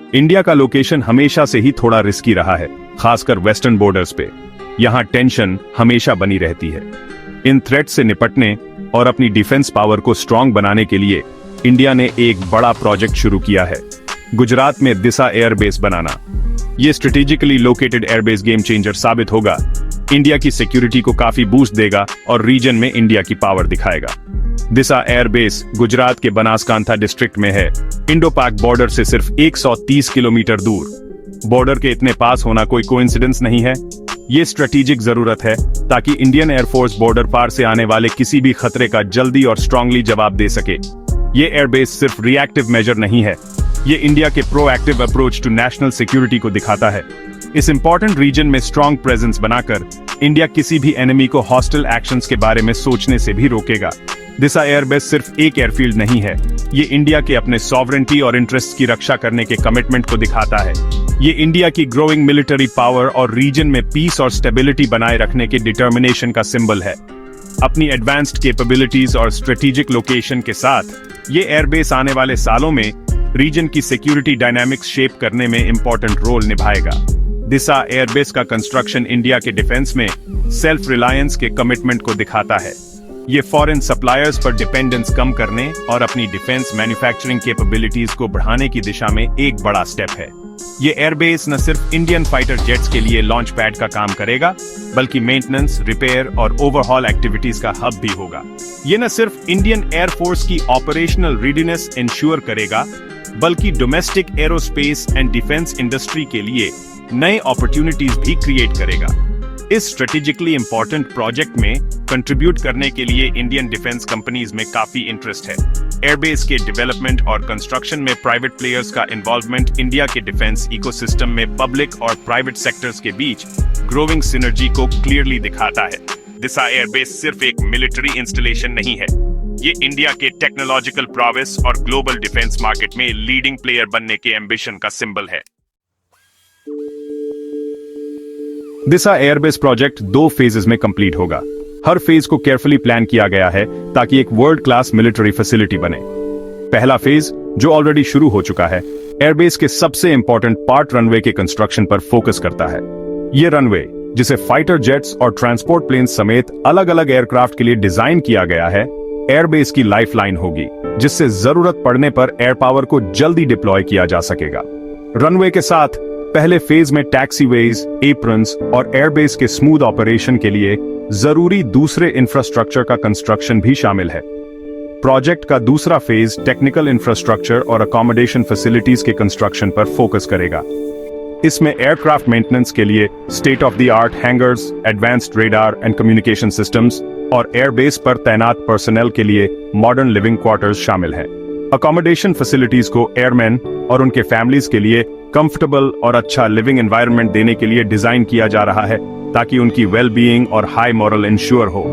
India का location हमेशा से ही थोड़ा रिस्की रहा है, खासकर वेस्टर्न बॉर्डर्स पे। यहाँ टेंशन हमेशा बनी रहती है। इन थ्रेट से निपटने और अपनी डिफेंस पावर को स्ट्रांग बनाने के लिए इंडिया ने एक बड़ा प्रोजेक्ट शुरू किया है, गुजरात में दिशा एयरबेस बनाना। ये strategically located airbase game changer साबित होगा, इंडिया की सिक्योरिटी को काफी बूस्ट देगा और रीजन में इंडिया की पावर दिखाएगा। दिशा एयरबेस गुजरात के बनासकांठा डिस्ट्रिक्ट में है, इंडो पाक बॉर्डर से सिर्फ 130 किलोमीटर दूर। बॉर्डर के इतने पास होना कोई कोइंसिडेंस नहीं है, ये स्ट्रेटेजिक जरूरत है ताकि इंडियन एयरफोर्स बॉर्डर पार से आने वाले किसी भी खतरे का जल्दी और स्ट्रांगली जवाब दे सके। ये एयरबेस सिर्फ रिएक्टिव मेजर नहीं है, ये इंडिया के proactive approach to national security को दिखाता है। इस इंपॉर्टेंट रीजन में स्ट्रांग प्रेजेंस बनाकर इंडिया किसी भी एनिमी को हॉस्टाइल एक्शंस के बारे में सोचने से भी रोकेगा। दिशा एयरबेस सिर्फ एक एयरफील्ड नहीं है, ये इंडिया के अपने सॉवरेंटी और इंटरेस्ट की रक्षा करने के कमिटमेंट को दिखाता है। ये इंडिया की ग्रोइंग मिलिट्री पावर और रीजन में पीस और स्टेबिलिटी बनाए रखने के डिटर्मिनेशन का सिंबल है। अपनी एडवांस्ड कैपेबिलिटीज और स्ट्रेटेजिक लोकेशन के साथ ये एयरबेस आने वाले सालों में रीजन की सिक्योरिटी डायनामिक्स शेप करने में इंपॉर्टेंट रोल निभाएगा। दिशा एयरबेस का कंस्ट्रक्शन इंडिया के डिफेंस में सेल्फ रिलायंस के कमिटमेंट को दिखाता है। ये फॉरेन सप्लायर्स पर डिपेंडेंस कम करने और अपनी डिफेंस मैन्युफैक्चरिंग कैपेबिलिटीज को बढ़ाने की दिशा में एक बड़ा स्टेप है। ये एयरबेस न सिर्फ इंडियन फाइटर जेट्स के लिए लॉन्च पैड का काम करेगा, बल्कि मेंटेनेंस, रिपेयर और ओवरहॉल एक्टिविटीज का हब भी होगा। ये न सिर्फ इंडियन एयरफोर्स की ऑपरेशनल रेडीनेस इंश्योर करेगा, बल्कि domestic aerospace and defence industry के लिए नए अपॉर्चुनिटीज भी क्रिएट करेगा। इस स्ट्रेटेजिकली इंपॉर्टेंट प्रोजेक्ट में कंट्रीब्यूट करने के लिए इंडियन डिफेंस कंपनीज में काफी इंटरेस्ट है। एयरबेस के डेवलपमेंट और कंस्ट्रक्शन में प्राइवेट प्लेयर्स का इन्वॉल्वमेंट इंडिया के डिफेंस इकोसिस्टम में पब्लिक और प्राइवेट सेक्टर्स के बीच ग्रोइंग सिनर्जी को क्लियरली दिखाता है। दिशा एयरबेस सिर्फ एक मिलिट्री इंस्टॉलेशन नहीं है, ये इंडिया के टेक्नोलॉजिकल प्रोग्रेस और ग्लोबल डिफेंस मार्केट में लीडिंग प्लेयर बनने के एम्बिशन का सिंबल है। दिशा एयरबेस प्रोजेक्ट 2 फेजेस में कंप्लीट होगा। हर फेज को केयरफुली प्लान किया गया है ताकि एक वर्ल्ड क्लास मिलिट्री फैसिलिटी बने। पहला फेज, जो ऑलरेडी शुरू हो चुका है, एयरबेस के सबसे इंपॉर्टेंट पार्ट रनवे के कंस्ट्रक्शन पर फोकस करता है। ये रनवे, जिसे फाइटर जेट्स और ट्रांसपोर्ट प्लेन समेत अलग अलग एयरक्राफ्ट के लिए डिजाइन किया गया है, एयरबेस की लाइफलाइन होगी, जिससे जरूरत पड़ने पर एयर पावर को जल्दी डिप्लॉय किया जा सकेगा। रनवे के साथ पहले फेज में टैक्सीवेज, एप्रन्स और एयरबेस के स्मूथ ऑपरेशन के लिए जरूरी दूसरे इंफ्रास्ट्रक्चर का कंस्ट्रक्शन भी शामिल है। प्रोजेक्ट का दूसरा फेज टेक्निकल इंफ्रास्ट्रक्चर और अकोमोडेशन फैसिलिटीज के कंस्ट्रक्शन पर फोकस करेगा। इसमें एयरक्राफ्ट मेंटेनेंस के लिए state of the art hangers, advanced radar and communication systems और एयरबेस पर तैनात पर्सनल के लिए मॉडर्न लिविंग क्वार्टर्स शामिल हैं। अकोमोडेशन फैसिलिटीज को एयरमैन और उनके फैमिलीज के लिए कंफर्टेबल और अच्छा लिविंग एनवायरनमेंट देने के लिए डिजाइन किया जा रहा है, ताकि उनकी वेल बीइंग और हाई मॉरल इंश्योर हो।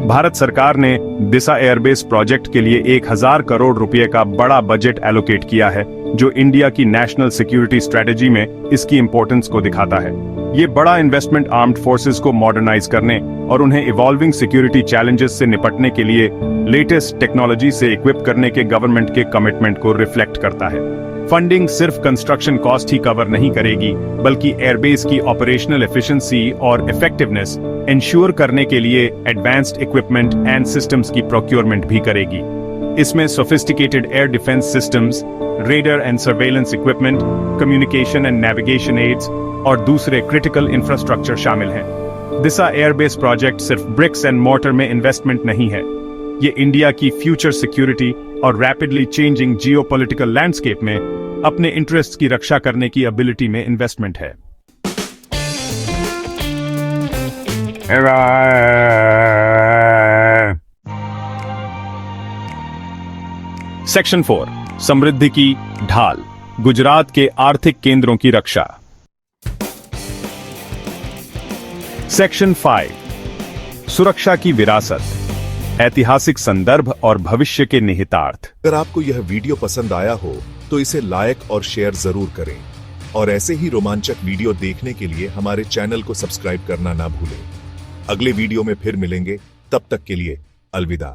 भारत सरकार ने दिशा एयरबेस प्रोजेक्ट के लिए 1000 करोड़ रुपए का बड़ा बजट एलोकेट किया है, जो इंडिया की नेशनल सिक्योरिटी स्ट्रेटेजी में इसकी इंपॉर्टेंस को दिखाता है। ये बड़ा इन्वेस्टमेंट आर्म्ड फोर्सेस को मॉडर्नाइज करने और उन्हें इवॉल्विंग सिक्योरिटी चैलेंजेस से निपटने के लिए लेटेस्ट टेक्नोलॉजी से इक्विप करने के गवर्नमेंट के कमिटमेंट को रिफ्लेक्ट करता है। फंडिंग सिर्फ कंस्ट्रक्शन कॉस्ट ही कवर नहीं करेगी, बल्कि एयरबेस की ऑपरेशनल एफिशिएंसी और इफेक्टिवनेस इंश्योर करने के लिए एडवांस्ड इक्विपमेंट एंड सिस्टम्स की प्रोक्योरमेंट भी करेगी। इसमें sophisticated air defence systems, radar and surveillance equipment, communication and navigation aids और दूसरे क्रिटिकल इंफ्रास्ट्रक्चर शामिल हैं। दिशा एयरबेस प्रोजेक्ट सिर्फ ब्रिक्स एंड मोर्टर में इन्वेस्टमेंट नहीं है, ये इंडिया की फ्यूचर सिक्योरिटी और रैपिडली चेंजिंग जियोपॉलिटिकल लैंडस्केप में अपने इंटरेस्ट की रक्षा करने की एबिलिटी में इन्वेस्टमेंट है। सेक्शन 4, समृद्धि की ढाल, गुजरात के आर्थिक केंद्रों की रक्षा। सेक्शन 5, सुरक्षा की विरासत, ऐतिहासिक संदर्भ और भविष्य के निहितार्थ। अगर आपको यह वीडियो पसंद आया हो तो इसे लाइक और शेयर जरूर करें, और ऐसे ही रोमांचक वीडियो देखने के लिए हमारे चैनल को सब्सक्राइब करना ना भूलें। अगले वीडियो में फिर मिलेंगे, तब तक के लिए अलविदा।